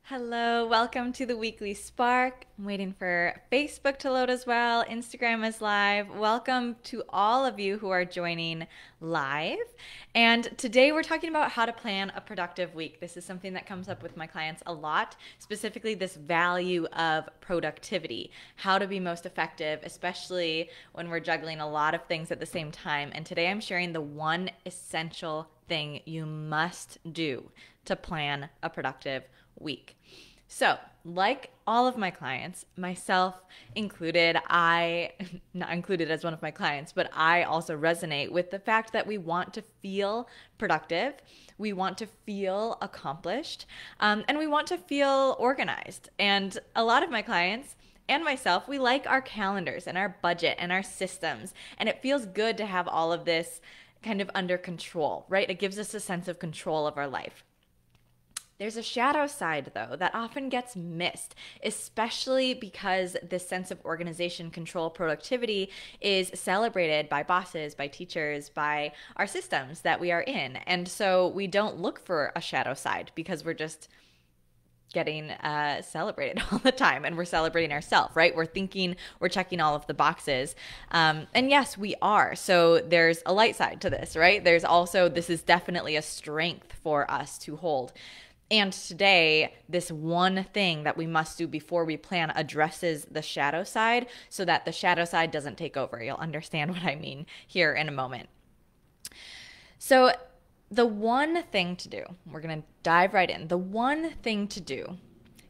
Hello, welcome to the Weekly Spark. I'm waiting for Facebook to load as well. Instagram is live. Welcome to all of you who are joining live. And today we're talking about how to plan a productive week. This is something that comes up with my clients a lot, specifically this value of productivity, how to be most effective, especially when we're juggling a lot of things at the same time. And today I'm sharing the one essential thing you must do to plan a productive week. So, like all of my clients, myself included, not included as one of my clients, but I also resonate with the fact that we want to feel productive, we want to feel accomplished, and we want to feel organized. And a lot of my clients and myself, we like our calendars and our budget and our systems, and it feels good to have all of this kind of under control, right? It gives us a sense of control of our life. There's a shadow side, though, that often gets missed, especially because this sense of organization, control, productivity is celebrated by bosses, by teachers, by our systems that we are in. And so we don't look for a shadow side because we're just getting celebrated all the time, and we're celebrating ourselves, right? We're thinking we're checking all of the boxes. And yes, we are. So there's a light side to this, right? There's also, this is definitely a strength for us to hold. And today, this one thing that we must do before we plan addresses the shadow side so that the shadow side doesn't take over. You'll understand what I mean here in a moment. So, the one thing to do, we're going to dive right in. The one thing to do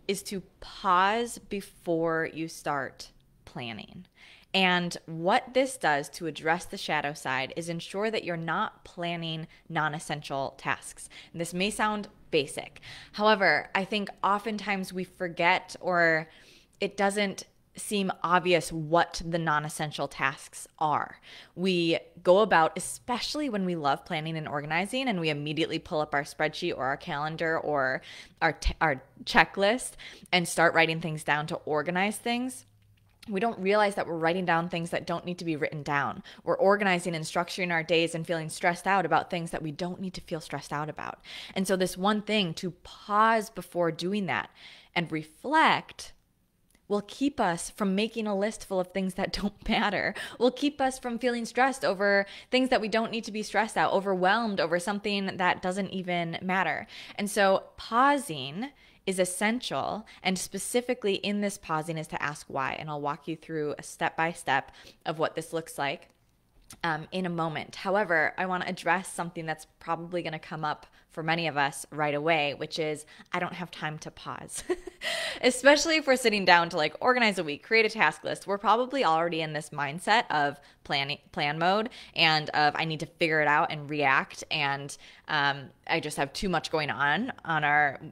is to pause before you start planning. And what this does to address the shadow side is ensure that you're not planning non-essential tasks. And this may sound basic. However, I think oftentimes we forget, or it doesn't seem obvious what the non-essential tasks are. We go about, especially when we love planning and organizing, and we immediately pull up our spreadsheet or our calendar or our checklist and start writing things down to organize things. We don't realize that we're writing down things that don't need to be written down. We're organizing and structuring our days and feeling stressed out about things that we don't need to feel stressed out about. And so this one thing, to pause before doing that and reflect, will keep us from making a list full of things that don't matter. Will keep us from feeling stressed over things that we don't need to be stressed out, overwhelmed over something that doesn't even matter. And so pausing is essential, and specifically in this pausing is to ask why. And I'll walk you through a step-by-step of what this looks like in a moment. However, I want to address something that's probably going to come up for many of us right away, which is I don't have time to pause. Especially if we're sitting down to organize a week, create a task list. We're probably already in this mindset of plan mode and of I need to figure it out and react, and I just have too much going on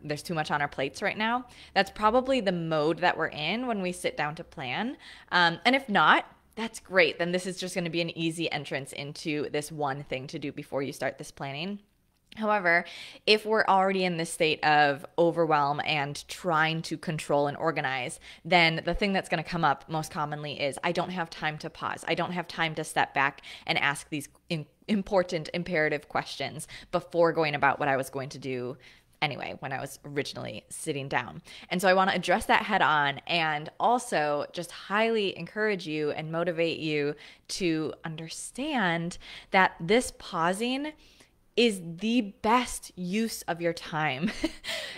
there's too much on our plates right now. That's probably the mode that we're in when we sit down to plan. And if not, that's great. Then this is just going to be an easy entrance into this one thing to do before you start this planning. However, if we're already in this state of overwhelm and trying to control and organize, then the thing that's going to come up most commonly is I don't have time to pause. I don't have time to step back and ask these important, imperative questions before going about what I was going to do anyway, when I was originally sitting down. And so I want to address that head on, and also just highly encourage you and motivate you to understand that this pausing is the best use of your time,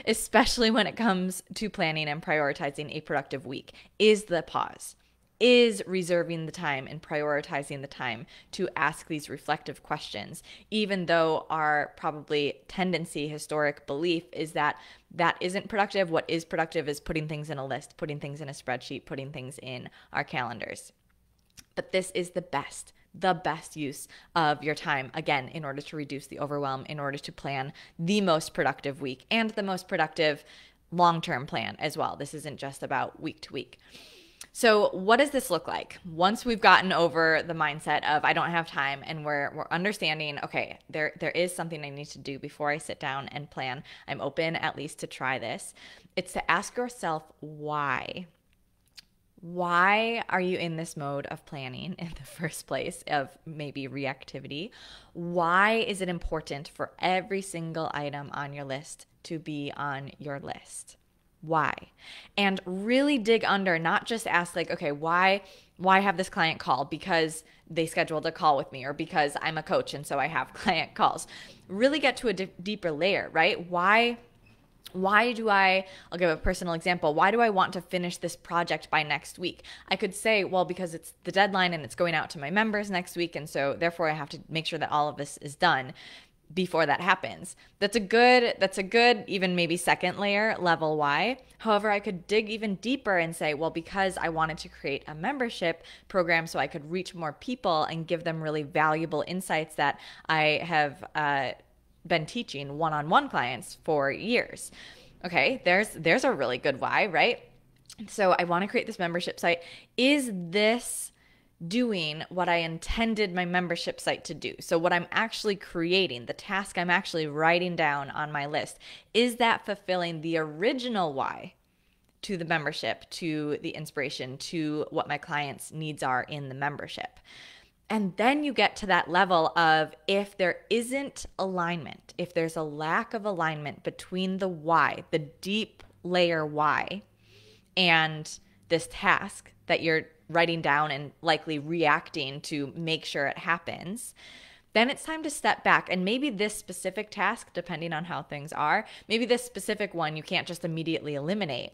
especially when it comes to planning and prioritizing a productive week, is the pause. Is reserving the time and prioritizing the time to ask these reflective questions, even though our probably tendency, historic belief is that that isn't productive. What is productive is putting things in a list, putting things in a spreadsheet, putting things in our calendars. But this is the best use of your time, again, in order to reduce the overwhelm, in order to plan the most productive week and the most productive long-term plan as well. This isn't just about week to week. So what does this look like? Once we've gotten over the mindset of I don't have time, and we're understanding, okay, there is something I need to do before I sit down and plan. I'm open at least to try this. It's to ask yourself why. Why are you in this mode of planning in the first place, of maybe reactivity? Why is it important for every single item on your list to be on your list? Why? And really dig under, not just ask like, okay, why have this client call? Because they scheduled a call with me, or because I'm a coach and so I have client calls. Really get to a deeper layer, right? Why do I'll give a personal example. Why do I want to finish this project by next week? I could say, well, because it's the deadline and it's going out to my members next week. And so therefore I have to make sure that all of this is done before that happens. That's a good, even maybe second layer level why. However, I could dig even deeper and say, well, because I wanted to create a membership program so I could reach more people and give them really valuable insights that I have been teaching one-on-one clients for years. Okay, there's a really good why, right? So I want to create this membership site. Is this doing what I intended my membership site to do? So what I'm actually creating, the task I'm actually writing down on my list, is that fulfilling the original why to the membership, to the inspiration, to what my clients' needs are in the membership? And then you get to that level of, if there isn't alignment, if there's a lack of alignment between the why, the deep layer why, and this task that you're writing down and likely reacting to make sure it happens, then it's time to step back. And maybe this specific task, depending on how things are, maybe this specific one you can't just immediately eliminate,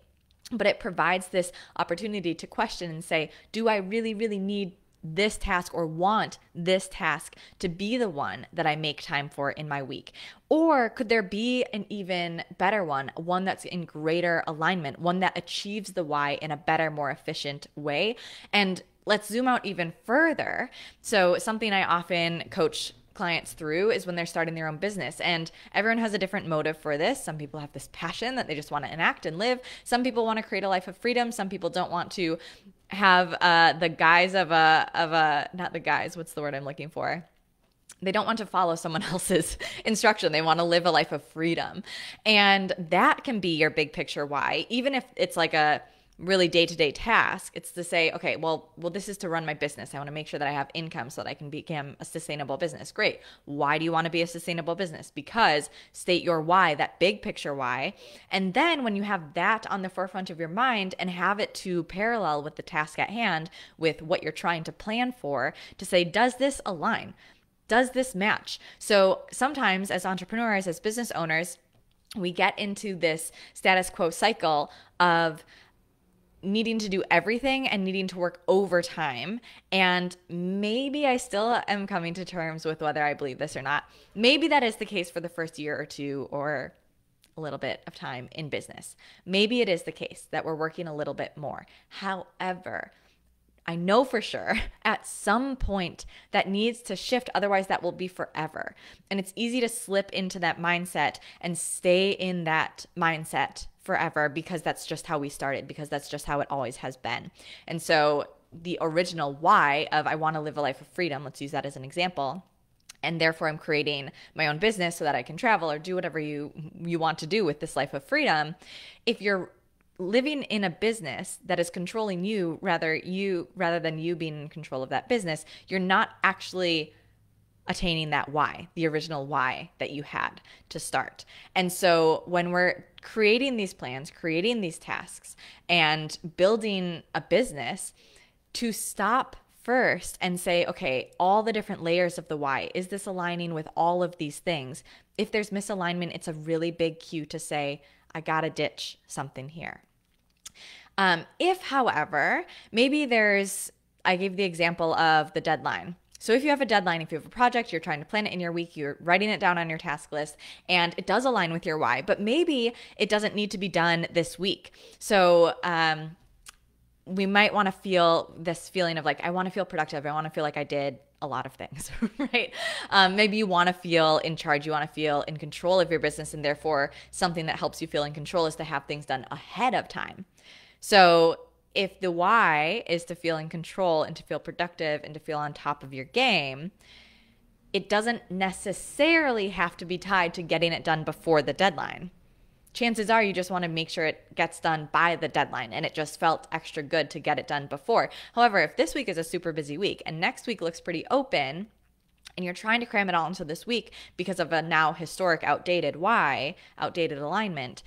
but it provides this opportunity to question and say, do I really, really need this task, or want this task to be the one that I make time for in my week? Or could there be an even better one that's in greater alignment, one that achieves the why in a better, more efficient way? And let's zoom out even further. So something I often coach clients through is when they're starting their own business, and everyone has a different motive for this. Some people have this passion that they just want to enact and live. Some people want to create a life of freedom. Some people don't want to have the guise of a not the guise, what's the word I'm looking for? They don't want to follow someone else's instruction. They want to live a life of freedom. And that can be your big picture why. Even if it's like a really day-to-day task, it's to say, okay, well, this is to run my business. I want to make sure that I have income so that I can become a sustainable business. Great. Why do you want to be a sustainable business? Because state your why, that big picture why. And then when you have that on the forefront of your mind and have it to parallel with the task at hand, with what you're trying to plan for, to say, does this align? Does this match? So sometimes as entrepreneurs, as business owners, we get into this status quo cycle of needing to do everything and needing to work overtime. And maybe I still am coming to terms with whether I believe this or not. Maybe that is the case for the first year or two, or a little bit of time in business. Maybe it is the case that we're working a little bit more. However, I know for sure at some point that needs to shift. Otherwise, that will be forever. And it's easy to slip into that mindset and stay in that mindset forever, because that's just how we started, because that's just how it always has been. And so the original why of, I want to live a life of freedom, let's use that as an example, and therefore I'm creating my own business so that I can travel or do whatever you want to do with this life of freedom. If you're living in a business that is controlling you rather than you being in control of that business, you're not actually attaining that why, the original why that you had to start. And so when we're creating these plans, creating these tasks, and building a business, to stop first and say, okay, all the different layers of the why, is this aligning with all of these things? If there's misalignment, it's a really big cue to say, I gotta ditch something here. If, however, maybe I gave the example of the deadline. So if you have a deadline, if you have a project, you're trying to plan it in your week, you're writing it down on your task list, and it does align with your why, but maybe it doesn't need to be done this week. So we might want to feel this feeling of like, I want to feel productive. I want to feel like I did a lot of things, right? Maybe you want to feel in charge. You want to feel in control of your business, and therefore something that helps you feel in control is to have things done ahead of time. So if the why is to feel in control and to feel productive and to feel on top of your game, it doesn't necessarily have to be tied to getting it done before the deadline. Chances are you just want to make sure it gets done by the deadline, and it just felt extra good to get it done before. However, if this week is a super busy week and next week looks pretty open, and you're trying to cram it all into this week because of a now historic outdated why, outdated alignment,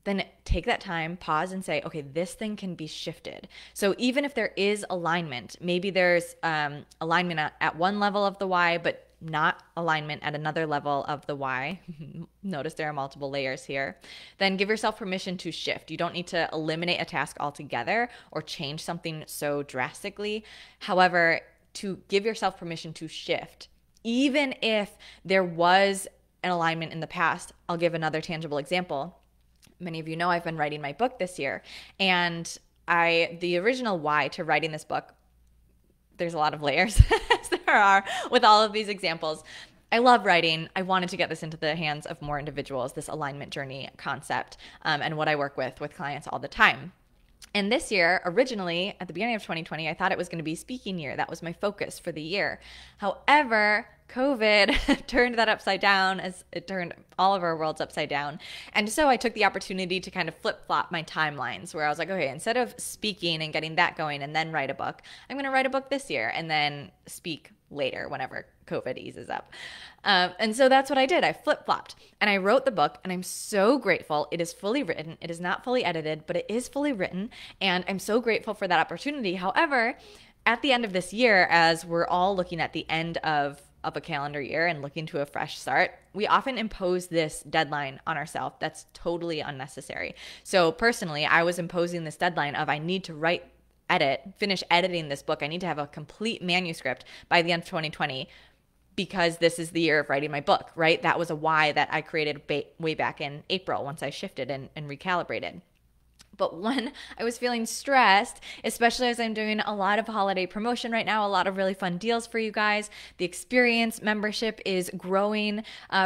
then take that time, pause and say, okay, this thing can be shifted. So even if there is alignment, maybe there's alignment at one level of the why, but not alignment at another level of the why. Notice there are multiple layers here. Then give yourself permission to shift. You don't need to eliminate a task altogether or change something so drastically. However, to give yourself permission to shift, even if there was an alignment in the past. I'll give another tangible example. Many of you know I've been writing my book this year, and the original why to writing this book, there's a lot of layers as there are with all of these examples. I love writing. I wanted to get this into the hands of more individuals, this alignment journey concept, and what I work with clients all the time. And this year, originally, at the beginning of 2020, I thought it was going to be speaking year. That was my focus for the year. However, COVID turned that upside down, as it turned all of our worlds upside down. And so I took the opportunity to kind of flip-flop my timelines, where I was like, okay, instead of speaking and getting that going and then write a book, I'm going to write a book this year and then speak later whenever COVID eases up. And so that's what I did. I flip-flopped and I wrote the book, and I'm so grateful. It is fully written. It is not fully edited, but it is fully written. And I'm so grateful for that opportunity. However, at the end of this year, as we're all looking at the end of a calendar year and looking to a fresh start, we often impose this deadline on ourselves that's totally unnecessary. So personally, I was imposing this deadline of I need to finish editing this book. I need to have a complete manuscript by the end of 2020 because this is the year of writing my book, right? That was a why that I created way back in April once I shifted and recalibrated. But when I was feeling stressed, especially as I'm doing a lot of holiday promotion right now, a lot of really fun deals for you guys, the experience membership is growing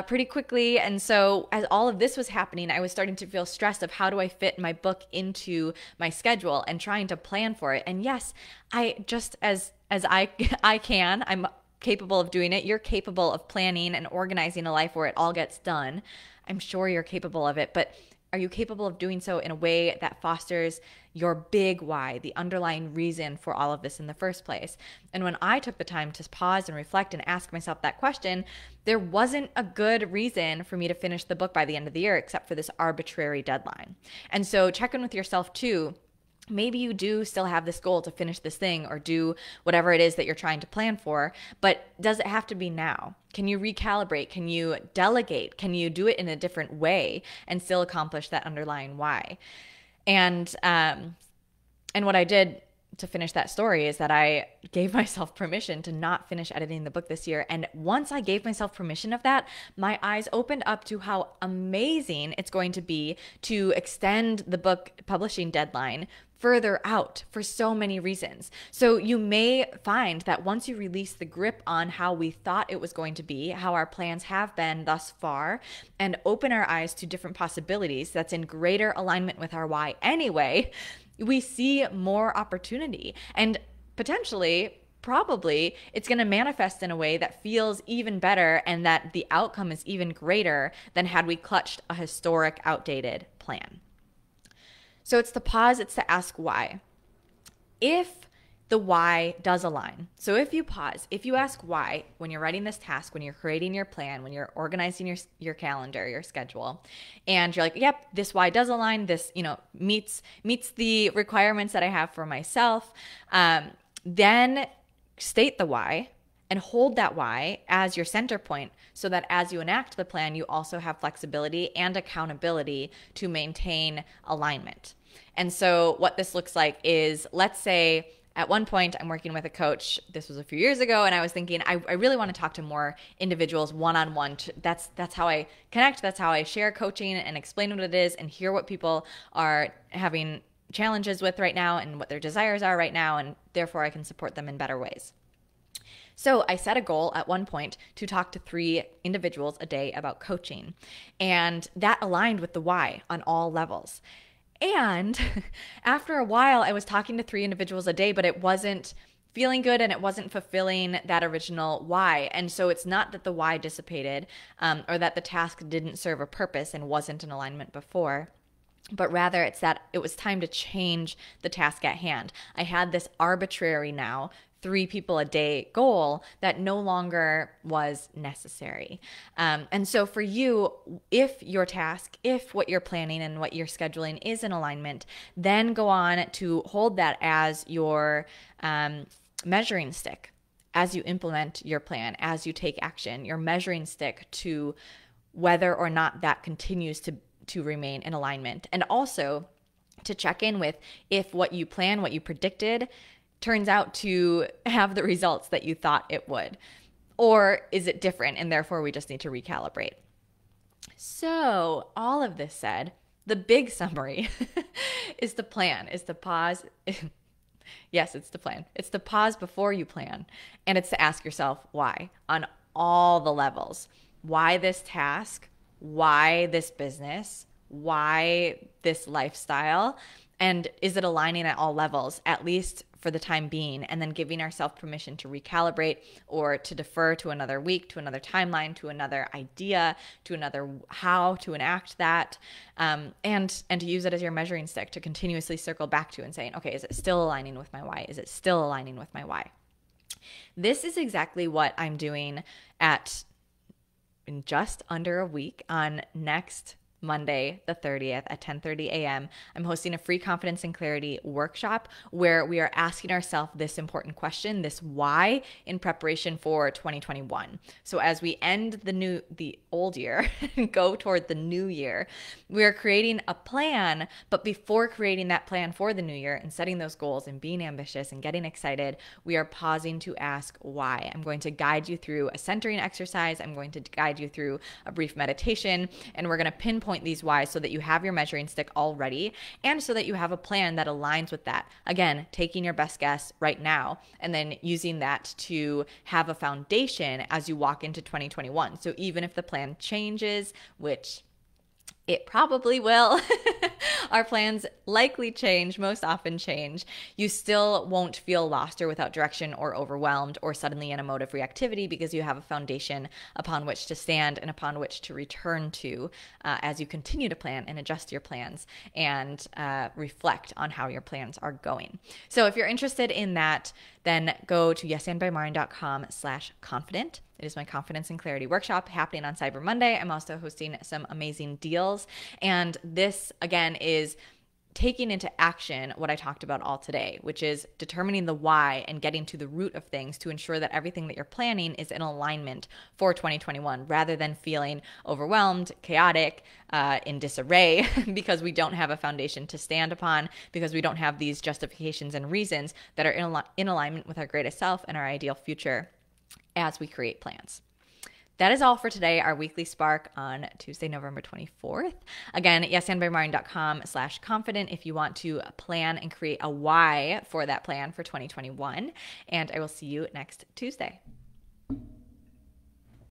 pretty quickly. And so as all of this was happening, I was starting to feel stressed of how do I fit my book into my schedule and trying to plan for it. And yes, I just as I can, I'm capable of doing it. You're capable of planning and organizing a life where it all gets done. I'm sure you're capable of it, but are you capable of doing so in a way that fosters your big why, the underlying reason for all of this in the first place? And when I took the time to pause and reflect and ask myself that question, there wasn't a good reason for me to finish the book by the end of the year except for this arbitrary deadline. And so check in with yourself too. Maybe you do still have this goal to finish this thing or do whatever it is that you're trying to plan for, but does it have to be now? Can you recalibrate? Can you delegate? Can you do it in a different way and still accomplish that underlying why? And what I did to finish that story is that I gave myself permission to not finish editing the book this year. And once I gave myself permission of that, my eyes opened up to how amazing it's going to be to extend the book publishing deadline further out for so many reasons. So you may find that once you release the grip on how we thought it was going to be, how our plans have been thus far, and open our eyes to different possibilities that's in greater alignment with our why anyway, we see more opportunity, and potentially, probably, it's going to manifest in a way that feels even better and that the outcome is even greater than had we clutched a historic, outdated plan. So it's to pause, it's to ask why. If the why does align. So if you pause, if you ask why when you're writing this task, when you're creating your plan, when you're organizing your calendar, your schedule, and you're like, yep, this why does align, this, meets the requirements that I have for myself, then state the why and hold that why as your center point so that as you enact the plan, you also have flexibility and accountability to maintain alignment. And so what this looks like is, let's say at one point I'm working with a coach, this was a few years ago, and I was thinking, I really want to talk to more individuals one-on-one. That's how I connect. That's how I share coaching and explain what it is and hear what people are having challenges with right now and what their desires are right now, and therefore I can support them in better ways. So I set a goal at one point to talk to 3 individuals a day about coaching, and that aligned with the why on all levels. And after a while, I was talking to 3 individuals a day, but it wasn't feeling good and it wasn't fulfilling that original why. And so it's not that the why dissipated or that the task didn't serve a purpose and wasn't in alignment before, but rather it's that it was time to change the task at hand. I had this arbitrary now 3 people a day goal that no longer was necessary. And so for you, if your task, if what you're planning and what you're scheduling is in alignment, then go on to hold that as your measuring stick as you implement your plan, as you take action, your measuring stick to whether or not that continues to remain in alignment. And also to check in with if what you plan, what you predicted, turns out to have the results that you thought it would. Or is it different and therefore we just need to recalibrate? So, all of this said, the big summary is the plan, is the pause. Yes, it's the plan. It's the pause before you plan. And it's to ask yourself why on all the levels. Why this task? Why this business? Why this lifestyle? And is it aligning at all levels, at least for the time being, and then giving ourselves permission to recalibrate or to defer to another week, to another timeline, to another idea, to another how to enact that, and to use it as your measuring stick to continuously circle back to and saying, okay, is it still aligning with my why? Is it still aligning with my why? This is exactly what I'm doing in just under a week on next Monday, the 30th at 10:30 a.m. I'm hosting a free confidence and clarity workshop where we are asking ourselves this important question, this why, in preparation for 2021. So as we end the old year and go toward the new year, we are creating a plan, but before creating that plan for the new year and setting those goals and being ambitious and getting excited, we are pausing to ask why. I'm going to guide you through a centering exercise. I'm going to guide you through a brief meditation, and we're going to pinpoint these whys so that you have your measuring stick all ready and so that you have a plan that aligns with that. Again, taking your best guess right now and then using that to have a foundation as you walk into 2021. So even if the plan changes, which it probably will. Our plans likely change, most often change. You still won't feel lost or without direction or overwhelmed or suddenly in a mode of reactivity because you have a foundation upon which to stand and upon which to return to as you continue to plan and adjust your plans and reflect on how your plans are going. So if you're interested in that, then go to yesandbymaureen.com/confident. It is my confidence and clarity workshop happening on Cyber Monday. I'm also hosting some amazing deals. And this, again, is taking into action what I talked about all today, which is determining the why and getting to the root of things to ensure that everything that you're planning is in alignment for 2021 rather than feeling overwhelmed, chaotic, in disarray because we don't have a foundation to stand upon, because we don't have these justifications and reasons that are in alignment with our greatest self and our ideal future as we create plans. That is all for today, our weekly spark on Tuesday, November 24th. Again, yesandbymaureen.com/confident if you want to plan and create a why for that plan for 2021. And I will see you next Tuesday.